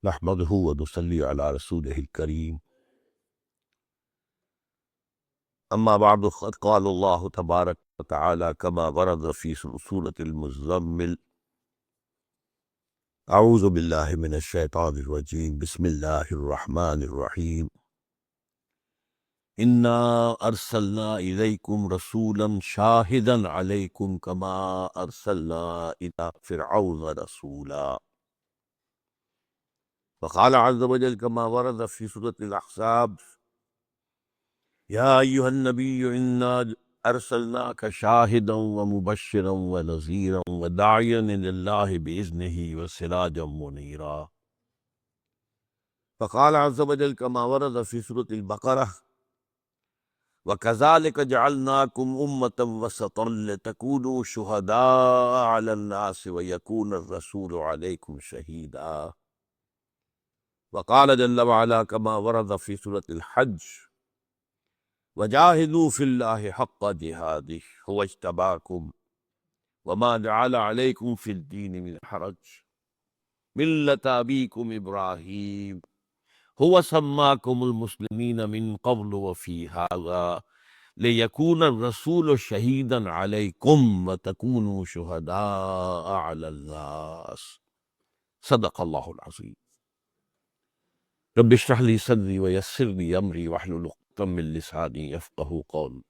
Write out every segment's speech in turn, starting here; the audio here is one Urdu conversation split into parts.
نحمده ونصلي على رسوله الكريم أما بعد فقد قال الله تبارك وتعالى كما ورد في سورة المزمل أعوذ بالله من الشيطان الرجيم بسم الله الرحمن الرحيم إنا أرسلنا إليكم رسولا شاهدا عليكم كما أرسلنا إلى فرعون رسولا وقال عز وجل كما ورد في سورة الأحزاب يا أيها النبي إنا أرسلناك شاهدا ومبشرا ونذيرا وداعيا إلى الله بإذنه وسراجا منيرا فقال عز وجل كما ورد في سورة البقرة وكذلك جعلناكم أمة وسطا لتكونوا شهداء على الناس ويكون الرسول عليكم شهيدا وقال جل وعلا كما ورد في سورة الحج وجاهدوا في الله حق جهاده هو اجتباكم وما جعل عليكم في الدين من حرج ملة أبيكم إبراهيم هو سماكم المسلمين من قبل وفي هذا ليكون الرسول شهيدا عليكم وتكونوا شهداء على الناس صدق الله العظيم رب اشرح لي صدري ويسر لي أمري واحلل عقدة من لساني يفقهوا قولي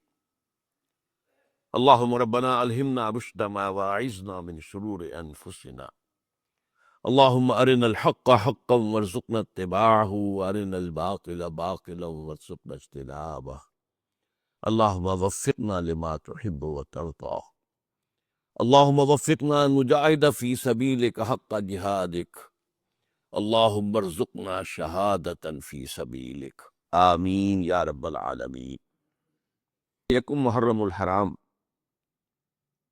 اللهم ربنا ألهمنا رشد ما واعظنا من شرور أنفسنا اللهم أرنا الحق حقا وارزقنا اتباعه وأرنا الباطل باطلا وارزقنا اجتنابه اللهم وفقنا لما تحب وترضى اللهم وفقنا أن نجاهد في سبيلك حق جهادك اللهم ارزقنا شهادة في سبيلك آمین یا رب العالمین۔ یکم محرم الحرام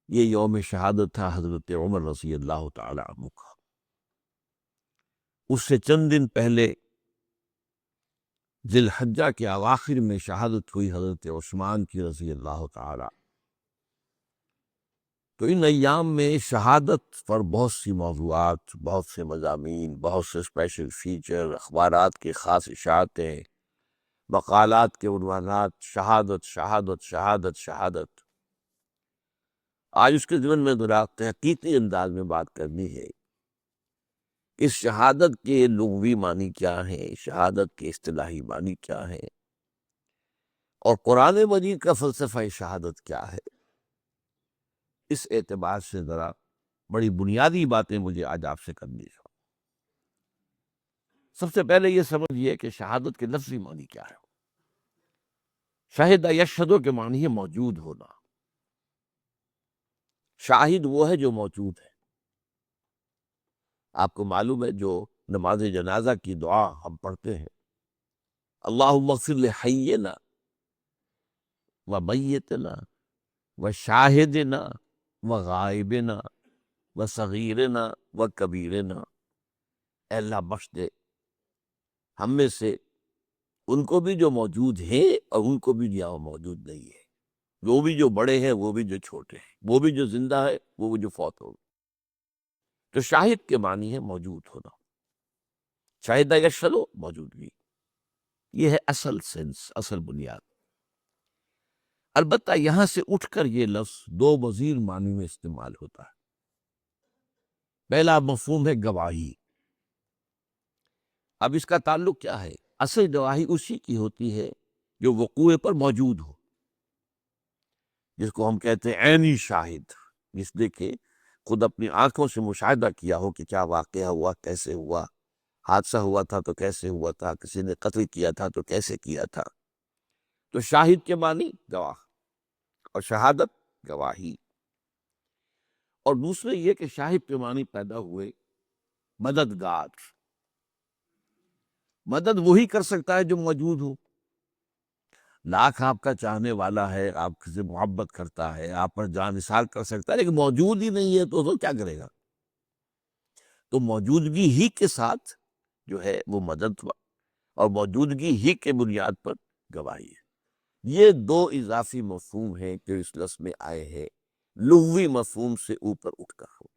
یہ یوم شہادت تھا حضرت عمر رضی اللہ تعالی عنہ کا۔ اس سے چند دن پہلے ذی الحجہ کے اواخر میں شہادت ہوئی حضرت عثمان کی رضی اللہ تعالی۔ تو ان ایام میں شہادت پر بہت سی موضوعات، بہت سے مضامین، بہت سے اسپیشل فیچر، اخبارات کے خاص اشاعتیں، مقالات کے عنوانات، شہادت شہادت شہادت شہادت۔ آج اس کے ضمن میں ذرا تحقیقی انداز میں بات کرنی ہے۔ اس شہادت کے لغوی معنی کیا ہیں، شہادت کے اصطلاحی معنی کیا ہیں، اور قرآن مجید کا فلسفہ شہادت کیا ہے۔ اس اعتبار سے ذرا بڑی بنیادی باتیں مجھے آج آپ سے کرنی ہیں۔ سب سے پہلے یہ سمجھیے کہ شہادت کے لفظی معنی کیا ہے۔ شاہد یشہد کے معنی ہے موجود ہونا۔ شاہد وہ ہے جو موجود ہے۔ آپ کو معلوم ہے جو نماز جنازہ کی دعا ہم پڑھتے ہیں، اللہم اغفر لحینا و میتنا و شاہدنا و غائبنا و صغیرنا و کبیرنا، اے اللہ بخش دے ہم میں سے ان کو بھی جو موجود ہیں اور ان کو بھی جو موجود نہیں ہے، وہ بھی جو بڑے ہیں وہ بھی جو چھوٹے ہیں، وہ بھی جو زندہ ہے وہ بھی جو فوت ہو گئے۔ تو شاہد کے معنی ہے موجود ہونا۔ شاہد یشہد موجودگی، یہ ہے اصل سینس، اصل بنیاد۔ البتہ یہاں سے اٹھ کر یہ لفظ دو مزید معنی میں استعمال ہوتا ہے۔ پہلا مفہوم ہے گواہی۔ اب اس کا تعلق کیا ہے؟ اصل گواہی اسی کی ہوتی ہے جو وقوع پر موجود ہو، جس کو ہم کہتے ہیں عینی شاہد، جس نے کہ خود اپنی آنکھوں سے مشاہدہ کیا ہو کہ کیا واقعہ ہوا، کیسے ہوا، حادثہ ہوا تھا تو کیسے ہوا تھا، کسی نے قتل کیا تھا تو کیسے کیا تھا۔ تو شاہد کے معنی گواہ، اور شہادت گواہی۔ اور دوسرے یہ کہ شاہد کے معنی پیدا ہوئے مددگار۔ مدد وہی کر سکتا ہے جو موجود ہو۔ لاکھ آپ کا چاہنے والا ہے، آپ سے محبت کرتا ہے، آپ پر جان نثار کر سکتا ہے، لیکن موجود ہی نہیں ہے تو کیا کرے گا؟ تو موجودگی ہی کے ساتھ جو ہے وہ مدد ہوا، اور موجودگی ہی کے بنیاد پر گواہی ہے۔ یہ دو اضافی مفہوم ہیں جو اس لفظ میں آئے ہیں، لغوی مفہوم سے اوپر اٹھ کر ہو۔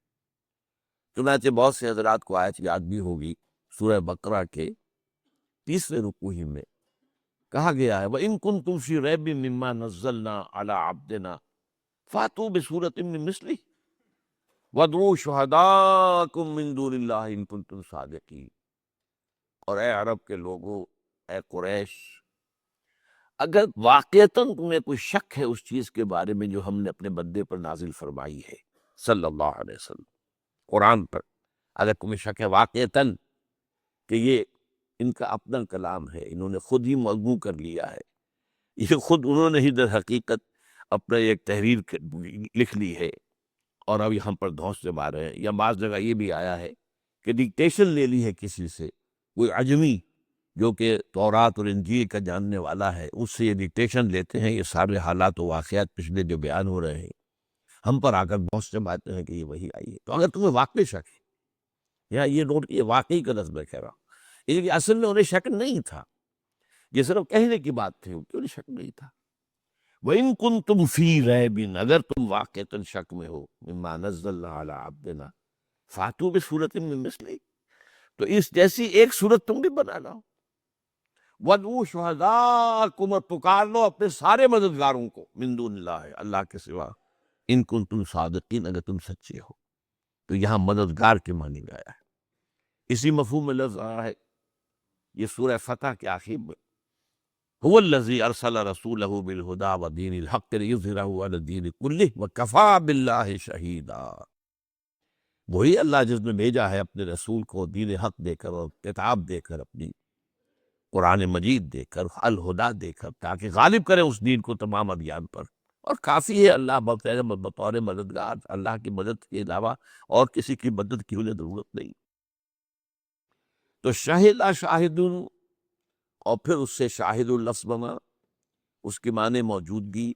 چنانچہ بہت سے حضرات کو آیت یاد بھی ہوگی سورہ بقرہ کے 30ویں رکوع ہی میں کہا گیا ہے وَإِن كُنتُمْ فِي رَيْبٍ مِّمَّا نَزَّلْنَا عَلَىٰ عَبْدِنَا فَأْتُوا بِسُورَةٍ مِّن مِّثْلِهِ وَادْعُوا شُهَدَاءَكُم مِّن دُونِ اللَّهِ إِن كُنتُمْ صَادِقِينَ۔ اور اے عرب کے لوگوں، اے قریش، اگر واقعتاً تمہیں کوئی شک ہے اس چیز کے بارے میں جو ہم نے اپنے بندے پر نازل فرمائی ہے صلی اللہ علیہ وسلم، قرآن پر، اگر تمہیں شک ہے واقعتاً کہ یہ ان کا اپنا کلام ہے، انہوں نے خود ہی موضوع کر لیا ہے، یہ خود انہوں نے ہی در حقیقت اپنا ایک تحریر لکھ لی ہے اور اب یہاں پر دھونس سے مارے ہیں، یا بعض جگہ یہ بھی آیا ہے کہ ڈکٹیشن لے لی ہے کسی سے، کوئی عجمی جو کہ تورات اور انجیل کا جاننے والا ہے، اس سے یہ ڈکٹیشن لیتے ہیں، یہ سارے حالات و واقعات پچھلے جو بیان ہو رہے ہیں ہم پر آ کر بہت سے باتیں ہیں کہ یہ وہی آئی ہے۔ تو اگر تمہیں واقعی شک ہے، یا یہ نوٹ یہ واقعی کا لفظ میں کہہ رہا ہوں، یہ اصل میں انہیں شک نہیں تھا، یہ صرف کہنے کی بات تھی، انہیں شک نہیں تھا۔ وَإِن كُنتُمْ فِي رَيْبٍ، اگر تم واقعتاً شک میں ہو، مِمَّا نَزَّلْنَا عَلَىٰ عَبْدِنَا فَأْتُوا بِسُورَةٍ مِّن مِّثْلِهِ، تو اس جیسی ایک صورت تم بھی بنا لاؤ، وَادْعُوا شُهَدَاءَكُمْ، اور پکار لو اپنے سارے مددگاروں کو، من دون اللہ، اللہ کے سوا، ان کنتم صادقین، اگر تم سچے ہو۔ تو یہاں مددگار کے معنی میں آیا ہے، اسی مفہوم میں لفظ آیا ہے یہ سورہ فتح کے آخر میں، هو الذی ارسل رسولہ بالہدی ودین الحق لیظہرہ علی الدین کلہ وکفی باللہ شہیدا۔ وہی اللہ جس نے بھیجا ہے اپنے رسول کو دین حق دے کر اور کتاب دے کر، اپنی قرآن مجید دے کر، الہدا دے کر، تاکہ غالب کریں اس دین کو تمام ادیان پر، اور کافی ہے اللہ بطور مددگار، اللہ کی مدد کے علاوہ اور کسی کی مدد کی انہیں ضرورت نہیں۔ تو شاہد شاہد، اور پھر اس سے شاہد اللفظ بنا، اس کے معنی موجودگی،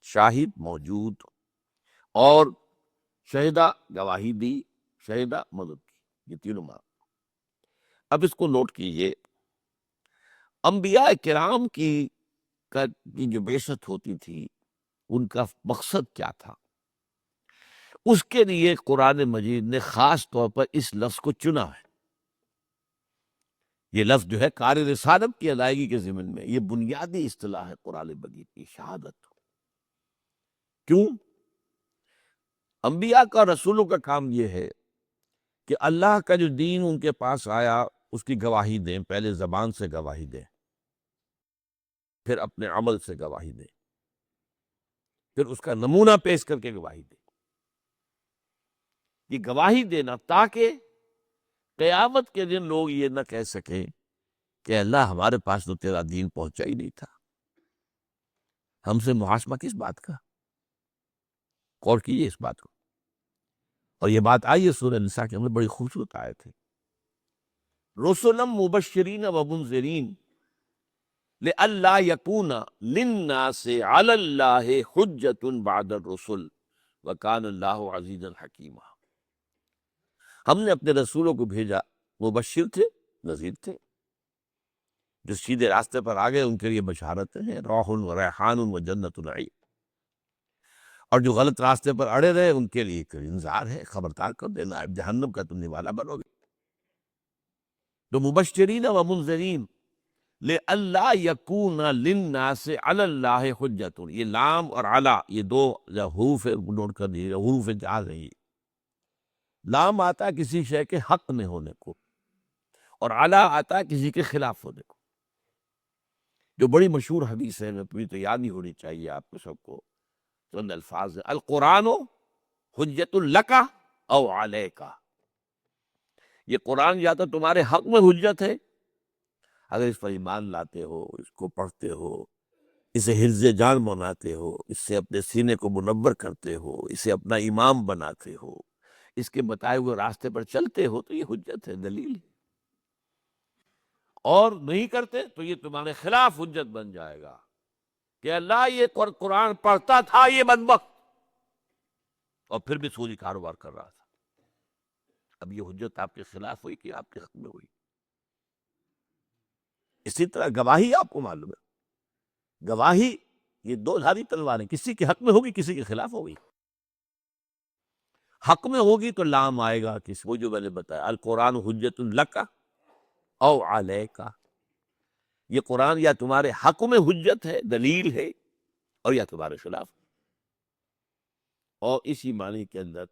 شاہد موجود، اور شہدہ گواہی دی، شہدہ مدد کی، یہ تینوں معنی۔ اب اس کو نوٹ کیجئے، انبیاء کرام کی جو بعثت ہوتی تھی ان کا مقصد کیا تھا، اس کے لیے قرآن مجید نے خاص طور پر اس لفظ کو چنا ہے۔ یہ لفظ جو ہے کار رسالت کی ادائیگی کے ضمن میں، یہ بنیادی اصطلاح ہے قرآن مجید کی، شہادت۔ کیوں؟ انبیاء کا، رسولوں کا کام یہ ہے کہ اللہ کا جو دین ان کے پاس آیا اس کی گواہی دیں، پہلے زبان سے گواہی دیں، پھر اپنے عمل سے گواہی دیں، پھر اس کا نمونہ پیش کر کے گواہی دیں۔ یہ گواہی دینا تاکہ قیامت کے دن لوگ یہ نہ کہہ سکیں کہ اللہ ہمارے پاس تو تیرا دین پہنچا ہی نہیں تھا، ہم سے محاسبہ کس بات کا؟ غور کیجیے اس بات کو۔ اور یہ بات آئی ہے سورہ نساء کے اندر، بڑی خوبصورت آیت ہے، رسلا مبشرین و منذرین لئلا یکون للناس علی اللہ حجۃ بعد الرسل وکان اللہ عزیزا حکیما۔ ہم نے اپنے رسولوں کو بھیجا، مبشر تھے، نذیر تھے، جو سیدھے راستے پر آ گئے ان کے لیے بشارتیں ہیں، روح و ریحان و جنت نعیم، اور جو غلط راستے پر اڑے رہے ان کے لیے ایک انذار ہے، خبردار کر دینا، اب جہنم کا تم نوالا بنو گے۔ تو مبشرین و منذرین لئلا یکون للناس علی اللہ حجۃ، یہ لام اور علی یہ دو حروف نوٹ کر دیجیے، حروف جاز ہیں۔ یہ لام آتا ہے کسی شے کے حق میں ہونے کو، اور علی آتا ہے کسی کے خلاف ہونے کو۔ جو بڑی مشہور حدیث ہے، میں تو یاد ہی ہونی چاہیے آپ کو سب کو، چند الفاظ ہیں، القرآن حجت لک او علیک، یہ قرآن یا تو تمہارے حق میں حجت ہے اگر اس پر ایمان لاتے ہو، اس کو پڑھتے ہو، اسے حفظ جان بناتے ہو، اس سے اپنے سینے کو منور کرتے ہو، اسے اپنا امام بناتے ہو، اس کے بتائے ہوئے راستے پر چلتے ہو، تو یہ حجت ہے، دلیل ہے۔ اور نہیں کرتے تو یہ تمہارے خلاف حجت بن جائے گا کہ اللہ یہ قرآن پڑھتا تھا یہ بدبخت، اور پھر بھی سودی کاروبار کر رہا تھا۔ اب یہ حجت آپ کے خلاف ہوئی کہ آپ کے حق میں ہوئی؟ اسی طرح گواہی آپ کو معلوم ہے، گواہی یہ دو دھاری تلواریں، کسی کے حق میں ہوگی، کسی کے خلاف ہوگی۔ حق میں ہوگی تو لام آئے گا، وہ جو میں نے بتایا، القرآن حجت لک، او علیکا، یہ قرآن یا تمہارے حق میں حجت ہے، دلیل ہے، اور یا تمہارے خلاف۔ اور اسی معنی کے اندر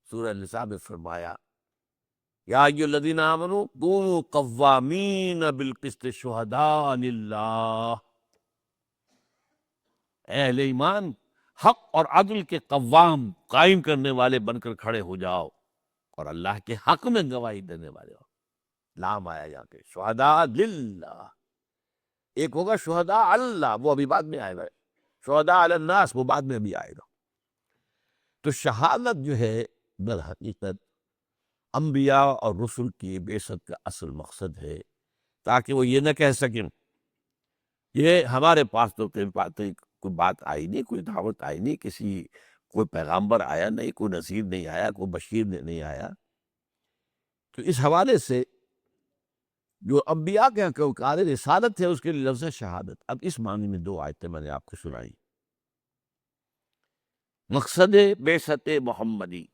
سورہ نساء میں فرمایا یا ایھا الذین آمنوا کونوا قوامین بالقسط شہداء للہ، اے اہل ایمان حق اور عدل کے قوام، قائم کرنے والے بن کر کھڑے ہو جاؤ، اور اللہ کے حق میں گواہی دینے والے ہو۔ لام آیا یہاں کے شہداء للہ، ایک ہوگا شہداء اللہ، وہ ابھی بعد میں آئے گا، شہداء علی الناس وہ بعد میں بھی آئے گا۔ تو شہادت جو ہے در حقیقت انبیاء اور رسل کی بعثت کا اصل مقصد ہے، تاکہ وہ یہ نہ کہہ سکیں یہ ہمارے پاس تو کوئی بات آئی نہیں، کوئی دعوت آئی نہیں، کوئی پیغامبر آیا نہیں، کوئی نذیر نہیں آیا، کوئی بشیر نہیں آیا۔ تو اس حوالے سے جو انبیاء کے کار رسالت ہے اس کے لیے لفظ ہے شہادت۔ اب اس معنی میں دو آیتیں میں نے آپ کو سنائی، مقصد بعثت محمدی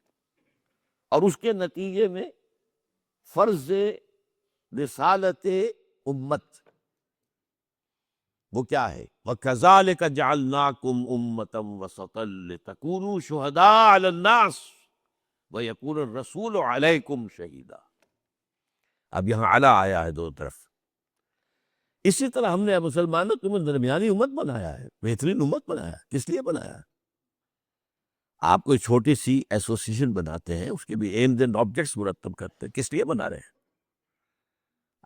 اور اس کے نتیجے میں فرض رسالت امت، وہ کیا ہے؟ وَكَذَلِكَ جَعَلْنَاكُمْ أُمَّةً وَسَطًا لِتَكُونُوا شُهَدَاءَ عَلَى النَّاسِ وَيَكُونَ الرَّسُولُ عَلَيْكُمْ شَهِيدًا۔ اب یہاں علی آیا ہے دو طرف۔ اسی طرح ہم نے مسلمانوں کو درمیانی امت بنایا ہے، بہترین امت بنایا ہے۔ کس لیے بنایا ہے؟ آپ کوئی چھوٹی سی ایسوسیشن بناتے ہیں، اس کے بھی ایمز اینڈ آبجیکٹس مرتب کرتے ہیں، کس لیے بنا رہے ہیں؟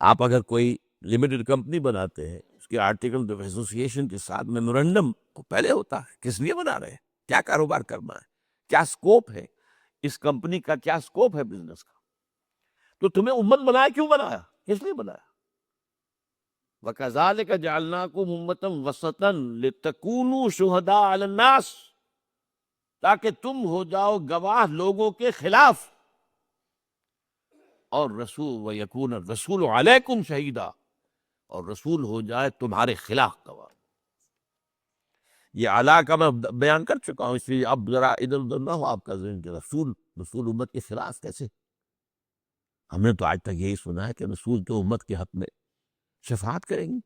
آپ اگر کوئی لمیٹڈ کمپنی بناتے ہیں، اس کے آرٹیکل آف ایسوسیشن کے ساتھ میمورنڈم پہلے ہوتا ہے، کس لیے بنا رہے ہیں؟ کیا کاروبار کرنا ہے؟ کیا سکوپ ہے اس کمپنی کا؟ کیا سکوپ ہے بزنس کا؟ تو تمہیں امت بنایا، کیوں بنایا؟ کس لیے بنایا؟ وَكَذَلِكَ جَعَلْنَاكُمْ أُمَّةً وَسَطًا لِتَكُونُوا شُهَدَاءَ عَلَى النَّاسِ، تاکہ تم ہو جاؤ گواہ لوگوں کے خلاف، اور رسول وَيَكُونَ الرَّسُولُ عَلَيْكُمْ شَهِيدًا، اور رسول ہو جائے تمہارے خلاف گواہ۔ یہ اعلیٰ کا میں بیان کر چکا ہوں، اس لیے اب ذرا ادھر ادھر نہ ہو آپ کا ذہن کہ رسول امت کے خلاف کیسے؟ ہم نے تو آج تک یہی سنا ہے کہ رسول تو امت کے حق میں شفاعت کریں گے،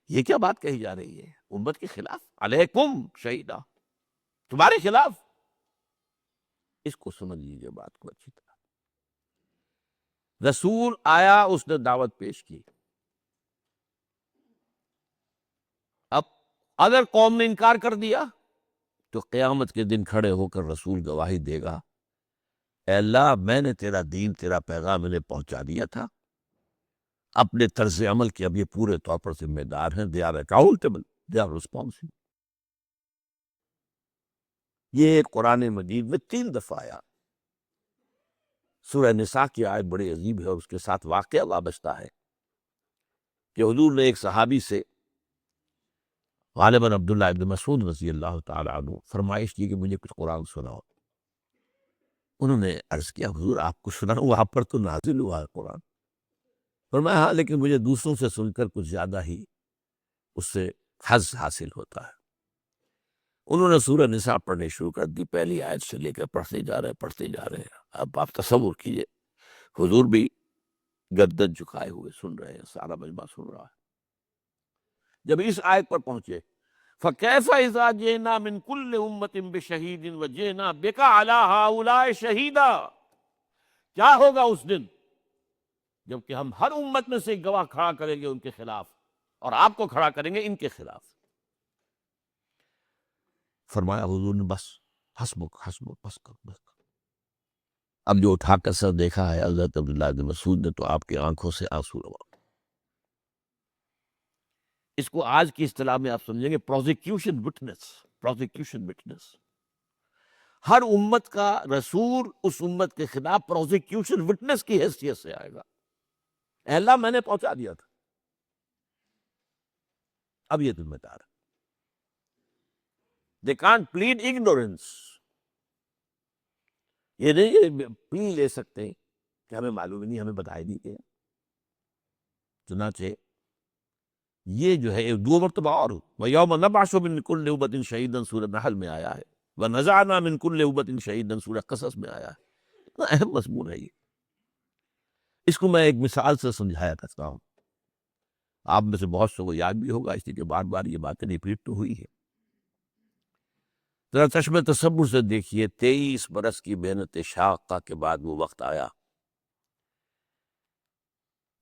یہ کیا بات کہی جا رہی ہے؟ امت کے خلاف، علیکم شہیدہ، تمہارے خلاف۔ اس کو سمجھ لیجیے بات کو اچھی طرح۔ رسول آیا، اس نے دعوت پیش کی، اب اگر قوم نے انکار کر دیا تو قیامت کے دن کھڑے ہو کر رسول گواہی دے گا، اے اللہ میں نے تیرا دین، تیرا پیغام انہیں پہنچا دیا تھا، اپنے طرز عمل کے اب یہ پورے طور پر ذمہ دار ہیں، they are accountable, they are responsible۔ یہ قرآن مجید میں 3 دفعہ آیا۔ سورہ نساء کی آیت بڑی عجیب ہے اور اس کے ساتھ واقعہ وابستہ ہے کہ حضور نے ایک صحابی سے، غالباً عبداللہ ابن مسعود رضی اللہ تعالیٰ عنہ، فرمائش کی کہ مجھے کچھ قرآن سناؤ۔ انہوں نے عرض کیا حضور آپ کو سناؤں؟ آپ پر تو نازل ہوا ہے قرآن۔ فرمایا ہاں، لیکن مجھے دوسروں سے سن کر کچھ زیادہ ہی اس سے حظ حاصل ہوتا ہے۔ انہوں نے سورہ نساء پڑھنے شروع کر دی، پہلی آیت سے لے کر پڑھتے جا رہے ہیں۔ اب آپ تصور کیجئے حضور بھی گردن جھکائے ہوئے سن رہے ہیں، سارا مجمع سن رہا ہے۔ جب اس آیت پر پہنچے فَكَيْفَ إِذَا جِئْنَا مِن كُلِّ أُمَّةٍ بِشَهِيدٍ وَجِئْنَا بِكَ عَلَىٰ هَٰؤُلَاءِ شَهِيدًا، کیا ہوگا اس دن جب کہ ہم ہر امت میں سے ایک گواہ کھڑا کریں گے ان کے خلاف، اور آپ کو کھڑا کریں گے ان کے خلاف۔ فرمایا حضور نے بس حسبک بس کر۔ اب جو اٹھا کر سر دیکھا ہے حضرت عبداللہ بن مسعود نے، تو آپ کی آنکھوں سے آنسو روا۔ اس کو آج کی اصطلاح میں آپ سمجھیں گے پروزیکیوشن وٹنس۔ ہر امت کا رسول اس امت کے خلاف پروزیکیوشن وٹنس کی حیثیت سے آئے گا۔ اے اللہ میں نے پہنچا دیا تھا، اب یہ ذمہ دار ہے۔ They can't plead ignorance۔ یہ نہیں پلی لے سکتے کہ ہمیں معلوم نہیں، ہمیں بتائی نہیں گیا۔ چنانچہ یہ جو ہے 2 مرتبہ اور وَيَوْمَ نَبْعَثُ مِن كُلِّ أُمَّةٍ شَهِيدًا سورہ نحل میں آیا ہے، وَنَزَعْنَا مِن كُلِّ أُمَّةٍ شَهِيدًا سورہ قصص میں آیا ہے۔ اتنا اہم مضمون ہے یہ۔ اس کو میں ایک مثال سے سمجھایا کرتا ہوں، آپ میں سے بہت سے کو یاد بھی ہوگا، اس لیے بار بار یہ باتیں ریپیٹ تو ہوئی ہے۔ ذرا چشم تصور سے دیکھیے، 23 برس کی محنت شاقہ کے بعد وہ وقت آیا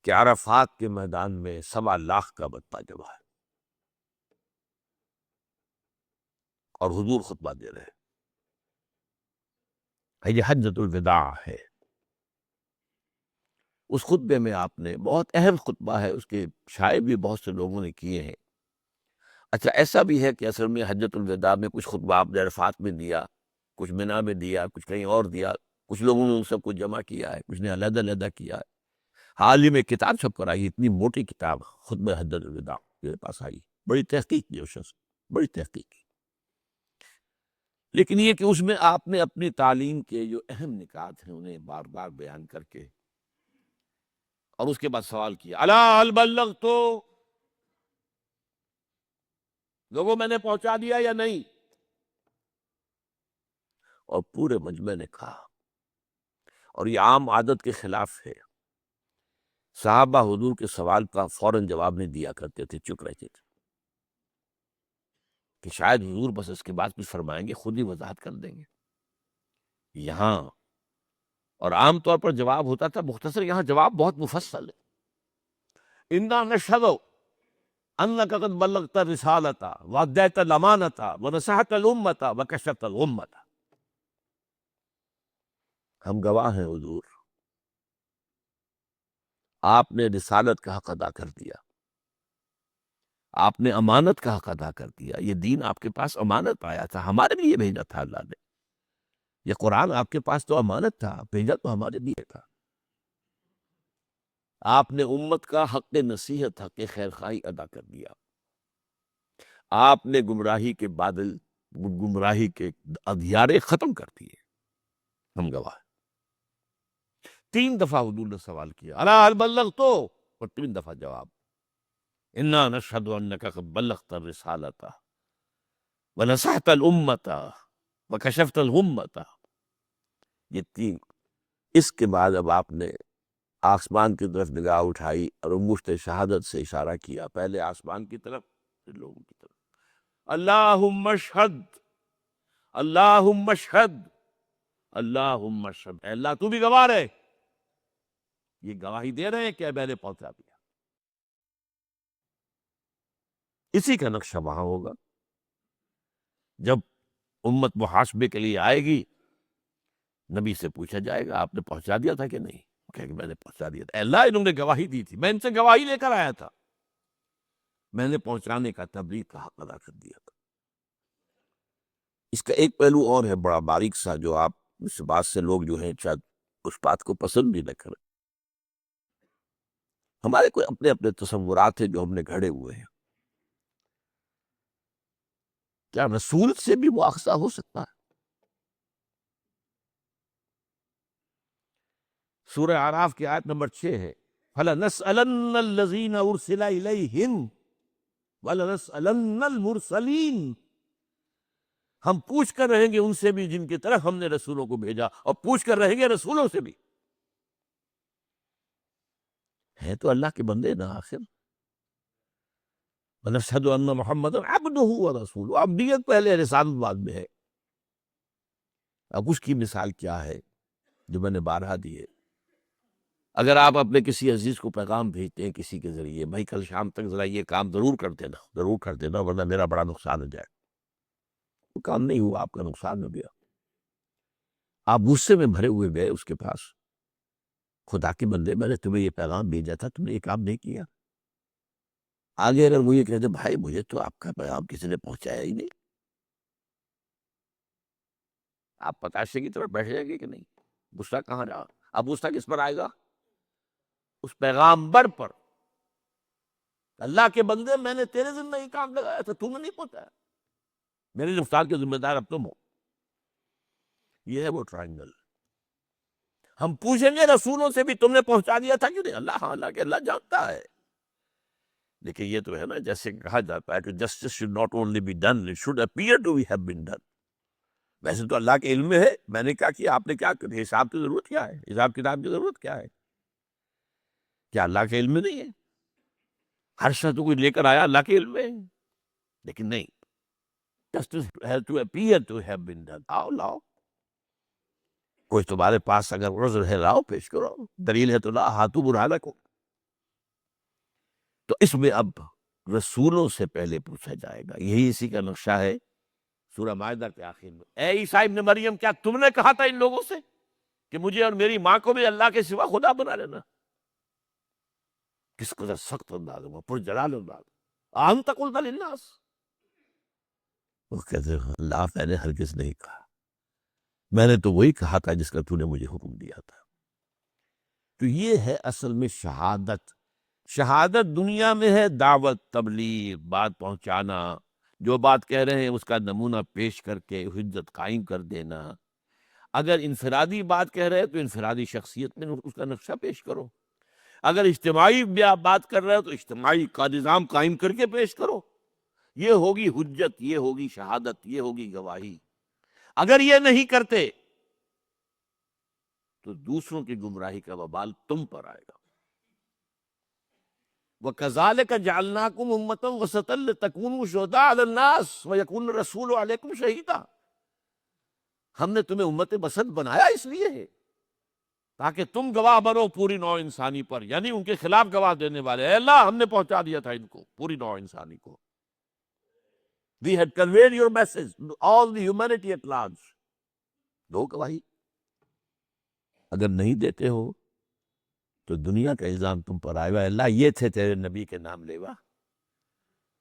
کہ عرفات کے میدان میں 1.25 کا بتپا جمع ہے اور حضور خطبہ دے رہے ہیں۔ یہ حجۃ الوداع ہے۔ اس خطبے میں آپ نے، بہت اہم خطبہ ہے، اس کے شائع بھی بہت سے لوگوں نے کیے ہیں۔ اچھا، ایسا بھی ہے کہ اصل میں حجۃ الوداع میں کچھ خطبہ آپ نے عرفات میں دیا، کچھ منی میں دیا، کچھ کہیں اور دیا، کچھ لوگوں نے ان سب کو جمع کیا ہے، کچھ نے علیحدہ علیحدہ کیا ہے۔ حال ہی میں کتاب چھپ کر آئی، اتنی موٹی کتاب خطبہ حجۃ الوداع میرے پاس آئی، بڑی تحقیق کی اس شخص، بڑی تحقیق کی۔ لیکن یہ کہ اس میں آپ نے اپنی تعلیم کے جو اہم نکات ہیں انہیں بار بار بیان کر کے، اور اس کے بعد سوال کیا، الا هل بلغت، لوگوں میں نے پہنچا دیا یا نہیں؟ اور پورے مجمع نے کہا، اور یہ عام عادت کے خلاف ہے، صحابہ حضور کے سوال کا فوراً جواب نہیں دیا کرتے تھے، چپ رہتے تھے کہ شاید حضور بس اس کے بعد کچھ فرمائیں گے، خود ہی وضاحت کر دیں گے۔ یہاں اور عام طور پر جواب ہوتا تھا مختصر، یہاں جواب بہت مفصل ہے۔ انا نشہد انک قد بلغت الرسالۃ وادیت الامانۃ ونصحت الامۃ وکشفت الغمۃ، ہم گواہ ہیں حضور، آپ نے رسالت کا حق ادا کر دیا، آپ نے امانت کا حق ادا کر دیا، یہ دین آپ کے پاس امانت آیا تھا، ہمارے لیے بھیجا تھا اللہ نے، یہ قرآن آپ کے پاس تو امانت تھا، بھیجا تو ہمارے لیے تھا۔ آپ نے امت کا حق نصیحت، حق خیر خواہی ادا کر دیا، آپ نے گمراہی کے بادل، گمراہی کے اندھیارے ختم کر دیے، ہم گواہ۔ 3 دفعہ حضور نے سوال کیا، الا هل بلغت، اور 3 دفعہ جواب، انا نشہد انک قد بلغت الرسالۃ ونصحت الامۃ وکشفت الغمۃ، یہ 3۔ اس کے بعد اب آپ نے آسمان کی طرف نگاہ اٹھائی اور انگشت شہادت سے اشارہ کیا، پہلے آسمان کی طرف پھر لوگوں کی طرف، اللہم اشہد، اللہم اشہد، اللہم اشہد، اے اللہ تو بھی گواہ رہے، یہ گواہی دے رہے ہیں کہ میں نے پہنچا دیا۔ اسی کا نقشہ وہاں ہوگا جب امت محاسبے کے لیے آئے گی، نبی سے پوچھا جائے گا آپ نے پہنچا دیا تھا کہ نہیں؟ وہ کہے کہ میں نے پہنچا دیا تھا، اے اللہ انہوں نے گواہی دی تھی، میں ان سے گواہی لے کر آیا تھا، میں نے پہنچانے کا، تبلیغ کا حق ادا کر دیا تھا۔ اس کا ایک پہلو اور ہے بڑا باریک سا، جو آپ اس بات سے لوگ جو ہیں شاید اس بات کو پسند بھی نہ کریں، ہمارے کوئی اپنے اپنے تصورات ہیں جو ہم نے گھڑے ہوئے ہیں، کیا رسول سے بھی مواخذہ ہو سکتا ہے؟ سورہ اعراف کی آیت نمبر 6 ہے، فَلَنَسْأَلَنَّ الَّذِينَ أُرْسِلَ إِلَيْهِمْ وَلَنَسْأَلَنَّ الْمُرْسَلِينَ، ہم پوچھ کر رہیں گے ان سے بھی جن کی طرف ہم نے رسولوں کو بھیجا، اور پوچھ کر رہیں گے رسولوں سے بھی، ہیں تو اللہ کے بندے نا آخر۔ وَنَشْهَدُ أَنَّ مُحَمَّدًا عَبْدُهُ وَرَسُولُهُ، عبدیت پہلے، رسالت بعد میں ہے۔ اب اس کی مثال کیا ہے جو میں نے بارہا دی ہے، اگر آپ اپنے کسی عزیز کو پیغام بھیجتے ہیں کسی کے ذریعے، بھائی کل شام تک ذرا یہ کام ضرور کر دینا، ضرور کر دینا ورنہ میرا بڑا نقصان ہو جائے، وہ کام نہیں ہوا، آپ کا نقصان ہو گیا، آپ غصے میں بھرے ہوئے گئے اس کے پاس، خدا کے بندے میں نے تمہیں یہ پیغام بھیجا تھا، تم نے یہ کام نہیں کیا۔ آگے اگر وہ یہ کہتے بھائی مجھے تو آپ کا پیغام کسی نے پہنچایا ہی نہیں، آپ پتاشے کی طرف بیٹھ جائیں گے کہ نہیں؟ غصہ کہاں رہا؟ اب غصہ کس پر آئے گا؟ اس پیغامبر پر، اللہ کے بندے میں نے تیرے ذمہ یہ کام لگایا تھا، تم نے نہیں پہنچایا، میرے نقصان کے ذمہ دار اب تم ہو۔ یہ ہے وہ ٹرائنگل۔ ہم پوچھیں گے رسولوں سے بھی تم نے پہنچا دیا تھا کیوں نہیں؟ اللہ ہاں، اللہ کہ اللہ جانتا ہے، لیکن یہ تو ہے نا جیسے کہا جاتا ہے کہ justice should not only be done, it should appear to have been done۔ ویسے تو اللہ کے علم میں ہے میں نے کیا کیا، آپ نے کیا کیا، حساب کی ضرورت کیا ہے، حساب کتاب کی ضرورت کیا ہے؟ کیا اللہ کے علم میں نہیں ہے؟ ہر شخص کوئی لے کر آیا اللہ کے علم میں، لیکن نہیں. Justice has to appear to have been done. آؤ لاؤ، کوئی تمہارے پاس اگر عذر ہے لاؤ، پیش کرو، دلیل ہے تو لا ہاتھوں برہانکم. تو اس میں اب رسولوں سے پہلے پوچھا جائے گا. یہی اسی کا نقشہ ہے سورہ مائدہ کے آخر میں. اے عیسیٰ ابن مریم، کیا تم نے کہا تھا ان لوگوں سے کہ مجھے اور میری ماں کو بھی اللہ کے سوا خدا بنا لینا؟ کس قدر سخت انداز ہوا، پر جلال انداز. انت قلت للناس، وہ کہتے ہیں اللہ میں نے ہرگز نہیں کہا، میں نے تو وہی کہا تھا جس کا تو نے مجھے حکم دیا تھا. تو یہ ہے اصل میں شہادت. شہادت دنیا میں ہے دعوت، تبلیغ، بات پہنچانا، جو بات کہہ رہے ہیں اس کا نمونہ پیش کر کے حجت قائم کر دینا. اگر انفرادی بات کہہ رہے ہیں تو انفرادی شخصیت میں اس کا نقشہ پیش کرو. اگر اجتماعی بات کر رہے ہو تو اجتماعی کا نظام قائم کر کے پیش کرو. یہ ہوگی حجت، یہ ہوگی شہادت، یہ ہوگی گواہی. اگر یہ نہیں کرتے تو دوسروں کی گمراہی کا وبال تم پر آئے گا. وَكَذَلِكَ جَعَلْنَاكُمْ أُمَّةً وَسَطًا لِتَكُونُوا شُهَدَاءَ عَلَى النَّاسِ وَيَكُونَ الرَّسُولُ عَلَيْكُمْ شَهِيدًا. ہم نے تمہیں امت وسط بنایا اس لیے ہے تاکہ تم گواہ بنو پوری نوع انسانی پر، یعنی ان کے خلاف گواہ دینے والے. اے اللہ ہم نے پہنچا دیا تھا ان کو، پوری نوع انسانی کو. We had conveyed your message to all the humanity at large. دو گواہی. اگر نہیں دیتے ہو تو دنیا کا الزام تم پر آئے گا. اللہ یہ تھے تیرے نبی کے نام لیوا،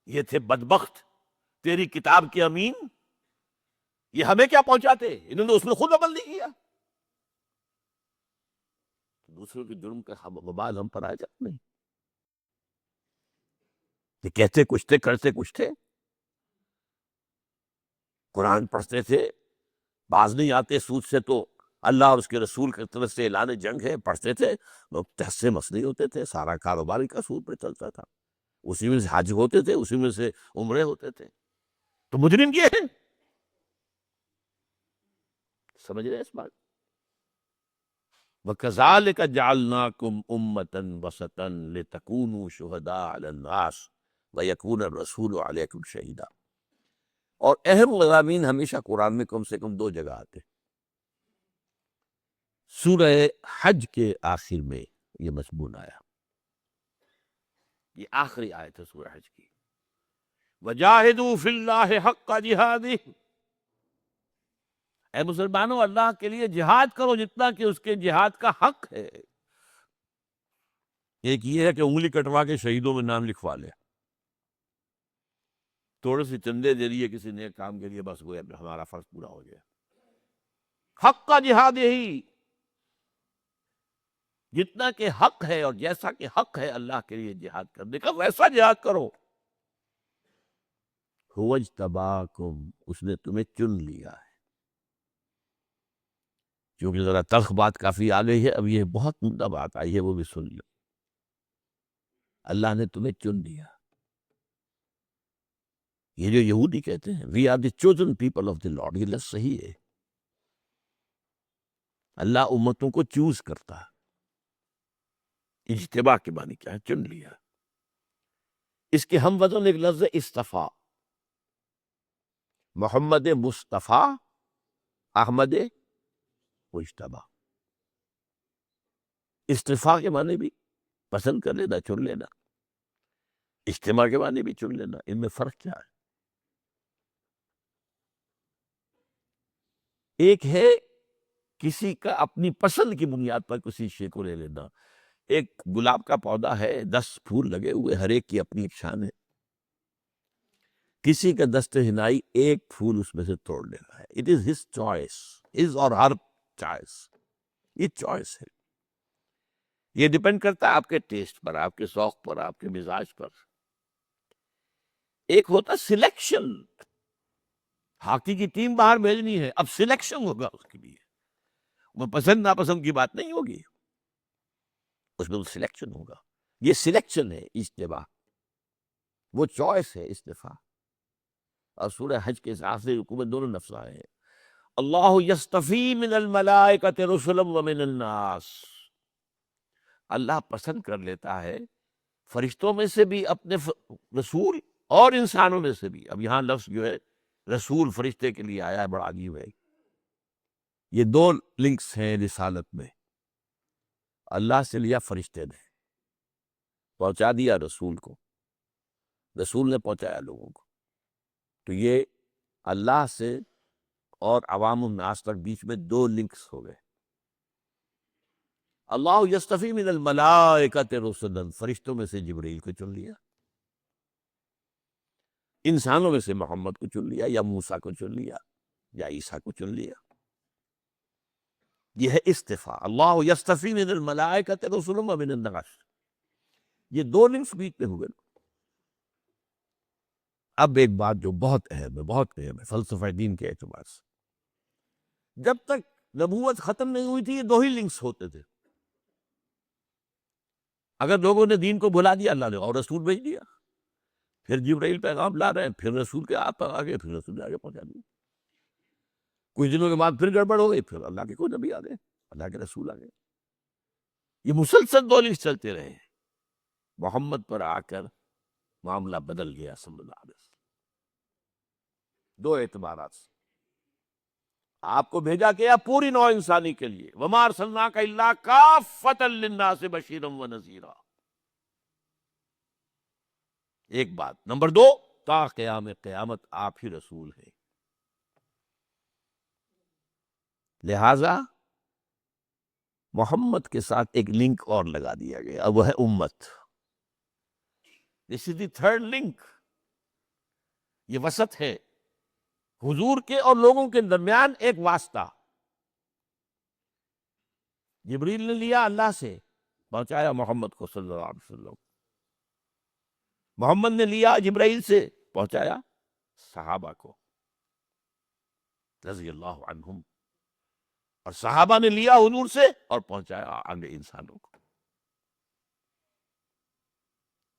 یہ تھے بدبخت تیری کتاب کے امین، یہ ہمیں کیا پہنچاتے، انہوں نے اس میں خود عمل نہیں کیا. دوسروں کے جرم کا وبال ہم پر آ جاتا نہیں. یہ کہتے کچھ تھے، کرتے کچھ تھے. قرآن پڑھتے تھے، باز نہیں آتے سود سے تو اللہ اور اس کے رسول کی طرف سے اعلان جنگ ہے. پڑھتے تھے، تحس سے مسئلے ہوتے تھے، سارا کاروبار کا سود پہ چلتا تھا. اسی میں سے حج ہوتے تھے، اسی میں سے عمرے ہوتے تھے. تو مجرم یہ ہے. سمجھ رہے اس بات؟ وَكَذَلِكَ جَعَلْنَاكُمْ أُمَّةً وَسَطًا لِتَكُونُوا شُهَدَاءَ عَلَى النَّاسِ وَيَكُونَ الرَّسُولُ عَلَيْكُمْ شَهِيدًا. اور اہم مضامین ہمیشہ قرآن میں کم سے کم دو جگہ آتے. سورہ حج کے آخر میں یہ مضمون آیا، یہ آخری آیت ہے سورہ حج کی. وَجَاهِدُوا فِي اللَّهِ حَقَّ جِهَادِهِ. اے مسلمانوں، اللہ کے لیے جہاد کرو جتنا کہ اس کے جہاد کا حق ہے. ایک یہ ہے کہ انگلی کٹوا کے شہیدوں میں نام لکھوا لے، تھوڑے سے چندے دے دیے کسی نیک کام کے لیے، بس وہ ہمارا فرض پورا ہو گیا. حق کا جہاد یہی، جتنا کہ حق ہے اور جیسا کہ حق ہے اللہ کے لیے جہاد کرنے کا، ویسا جہاد کرو. هو اجتباکم، اس نے تمہیں چن لیا ہے. کیونکہ ذرا تلخ بات کافی آ گئی ہے، اب یہ بہت عمدہ بات آئی ہے، وہ بھی سن لو. اللہ نے تمہیں چن لیا. یہ جو یہودی کہتے ہیں we are the chosen people of the lord, یہ لفظ صحیح ہے. اللہ امتوں کو چوز کرتا ہے. اجتباع کے معنی کیا ہے؟ چن لیا. اس کے ہم وزن ایک لفظ ہے اصطفیٰ. محمد مصطفیٰ، احمد مجتبیٰ. استفاء کے معنی بھی پسند کر لینا، چن لینا. اجتماع کے معنی بھی چن لینا. ان میں فرق کیا ہے؟ ایک ہے کسی کا اپنی پسند کی بنیاد پر کسی شے کو لے لینا. ایک گلاب کا پودا ہے، 10 پھول لگے ہوئے، ہر ایک کی اپنی ایک شان ہے. کسی کا دست ہنائی ایک پھول اس میں سے توڑ لینا ہے. It is his choice, his or Hare choice. یہ چوائس ہے. یہ ڈیپینڈ کرتا ہے آپ کے ٹیسٹ پر، آپ کے ذوق پر، آپ کے مزاج پر. ایک ہوتا سلیکشن، ہاکی کی ٹیم باہر بھیجنی ہے، اب سلیکشن ہوگا اس کے لیے. وہ پسند ناپسند کی بات نہیں ہوگی، اس میں سلیکشن ہوگا. یہ سلیکشن ہے اجتباع، وہ چوائس ہے استفاء. اور سورہ حج کے آخری رکوع میں دونوں لفظ آئے ہیں. اللہ یصطفی من الملائکۃ رسلا ومن الناس. اللہ پسند کر لیتا ہے فرشتوں میں سے بھی اپنے رسول اور انسانوں میں سے بھی. اب یہاں لفظ جو ہے رسول فرشتے کے لیے آیا ہے، بڑا عجیب ہے. یہ دو لنکس ہیں رسالت میں. اللہ سے لیا فرشتے نے، پہنچا دیا رسول کو، رسول نے پہنچایا لوگوں کو. تو یہ اللہ سے اور عوام الناس تک بیچ میں دو لنکس ہو گئے. اللہ یستفی من الملائکۃ رسلا، فرشتوں میں سے جبرائیل کو چن لیا، انسانوں میں سے محمد کو چن لیا، یا موسیٰ کو چن لیا، یا عیسیٰ کو چن لیا. یہ ہے استفاء. اللہ یستفی من الملائکۃ رسلا ومن الناس. یہ دو لنکس بیچ میں ہوئے. اب ایک بات جو بہت اہم ہے، بہت اہم ہے فلسفہ دین کے اعتبار سے. جب تک نبوت ختم نہیں ہوئی تھی یہ دو ہی لنکس ہوتے تھے. اگر لوگوں نے دین کو بھلا دیا، اللہ نے اور رسول بھیج دیا، پھر جبرائیل پیغام لا رہے ہیں، پھر رسول کے آپ پر آگے، پھر رسول نے آگے پہنچا دیا. کچھ دنوں کے بعد پھر گڑبڑ ہو گئی، پھر اللہ کے کوئی نبی آ گئے، اللہ کے رسول آ گئے. یہ مسلسل دو لنکس چلتے رہے. محمد پر آ کر معاملہ بدل گیا صلی اللہ علیہ وسلم. دو اعتبارات سے آپ کو بھیجا گیا پوری نوع انسانی کے لیے. وما ارسلناک الا کافۃ للناس بشیرا ونذیرا. ایک بات. نمبر دو، تا قیام قیامت آپ ہی رسول ہیں. لہذا محمد کے ساتھ ایک لنک اور لگا دیا گیا، اب وہ ہے امت. دس از دی تھرڈ لنک. یہ وسط ہے حضور کے اور لوگوں کے درمیان، ایک واسطہ. جبریل نے لیا اللہ سے، پہنچایا محمد کو صلی اللہ علیہ وسلم. محمد نے لیا جبرائیل سے، پہنچایا صحابہ کو رضی اللہ عنہم، اور صحابہ نے لیا حضور سے اور پہنچایا آگے انسانوں کو.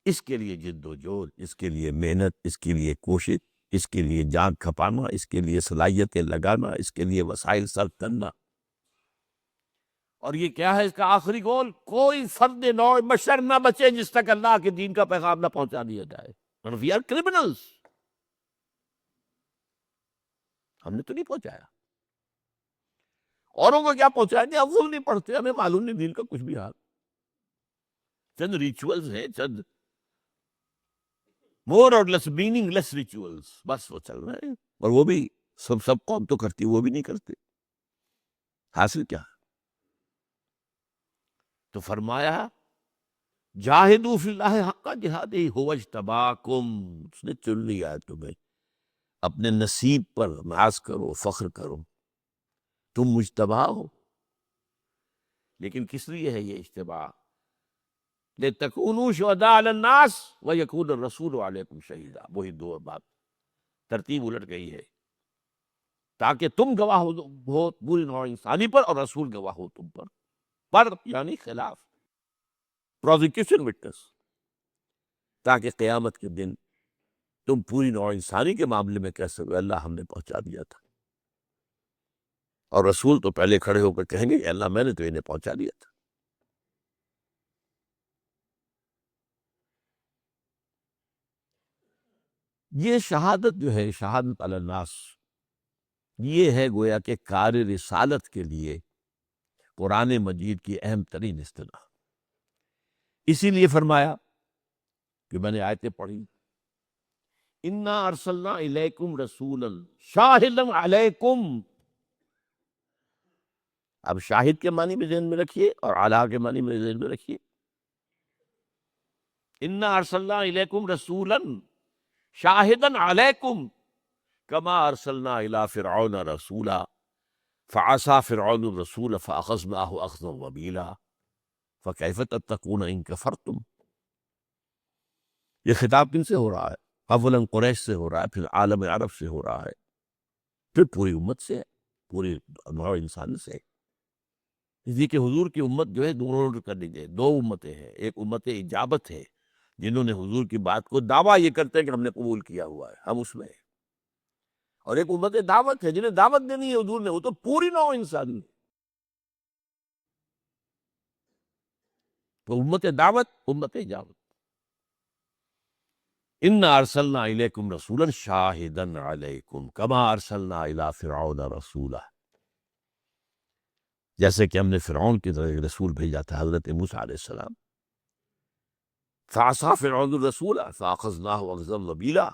اس کے لیے جد و جہد، اس کے لیے محنت، اس کے لیے کوشش، اس کے لیے جان کھپانا، اس کے لیے صلاحیتیں لگانا، اس کے لیے وسائل صرف کرنا. اور یہ کیا ہے اس کا آخری گول؟ کوئی فرد نوع بشر نہ بچے جس تک اللہ کے دین کا پیغام نہ پہنچا دیا جائے. We are criminals. ہم نے تو نہیں پہنچایا. اوروں کو کیا پہنچایا؟ نہیں، ہم وہ نہیں پڑھتے، ہمیں معلوم نہیں دین کا کچھ بھی حال. چند ریچولز ہیں، چند مور اور لیس میننگ لیس ریچولز، بس وہ چل رہے ہیں. اور وہ بھی سب قوم تو کرتی، وہ بھی نہیں کرتے. حاصل کیا؟ تو فرمایا جاہدوا فی اللہ حق جہادہ ھو اجتباکم. اس نے چن لیا ہے تمہیں. اپنے نصیب پر ناز کرو، فخر کرو، تم مجتبی ہو. لیکن کس لیے ہے یہ اجتباء؟ لِتَكُونُوا شُهَدَاءَ عَلَى النَّاسِ وَيَكُونَ الرَّسُولُ عَلَيْكُمْ شَهِيدًا. وہی دو بات، ترتیب الٹ گئی ہے. تاکہ تم گواہ ہو پوری نوع انسانی پر، اور رسول گواہ ہو تم پر یعنی خلاف، پروزیکیوشن وٹنس. تاکہ قیامت کے دن تم پوری نوع انسانی کے معاملے میں کہہ سکو اللہ ہم نے پہنچا دیا تھا. اور رسول تو پہلے کھڑے ہو کر کہیں گے اللہ میں نے تو انہیں پہنچا دیا تھا. یہ شہادت جو ہے، شہادت علی الناس، یہ ہے گویا کہ کار رسالت کے لیے قرآن مجید کی اہم ترین اصطلاح. اسی لیے فرمایا کہ میں نے آیتیں پڑھی، انا ارسلنا الیکم رسولا شاہدا علیکم. اب شاہد کے معنی میں ذہن میں رکھیے اور علی کے معنی میں ذہن میں رکھیے. انا ارسلنا الیکم رسولا شاہدا علیکم کما ارسلنا الی فرعون رسولا فعصى فرعون الرسول فاخذناه اخذا وبیلا فکیف تتقون ان کفرتم. یہ خطاب کن سے ہو رہا ہے؟ اولاً قریش سے ہو رہا ہے، پھر عالم عرب سے ہو رہا ہے، پھر پوری امت سے ہے، پوری نوع انسان سے ہے. اس لیے کہ حضور کی امت جو ہے دونوں کر لیجیے، دو امتیں ہیں. ایک امت اجابت ہے جنہوں نے حضور کی بات کو دعویٰ یہ کرتے ہیں کہ ہم نے قبول کیا ہوا ہے، ہم اس میں ہیں. اور ایک امت دعوت ہے جنہیں دعوت دینی ہے حضور نے، وہ تو پوری نوع انسانی ہے. تو امت دعوت، امت اجابت. انا ارسلنا الیکم رسولا شاہدا علیکم کما ارسلنا الی فرعون رسولا. جیسے کہ ہم نے فرعون کی طرف ایک رسول بھیجا تھا، حضرت موسیٰ علیہ السلام. فعصا فرعون الرسول فاخذناہ اخذا وبیلا.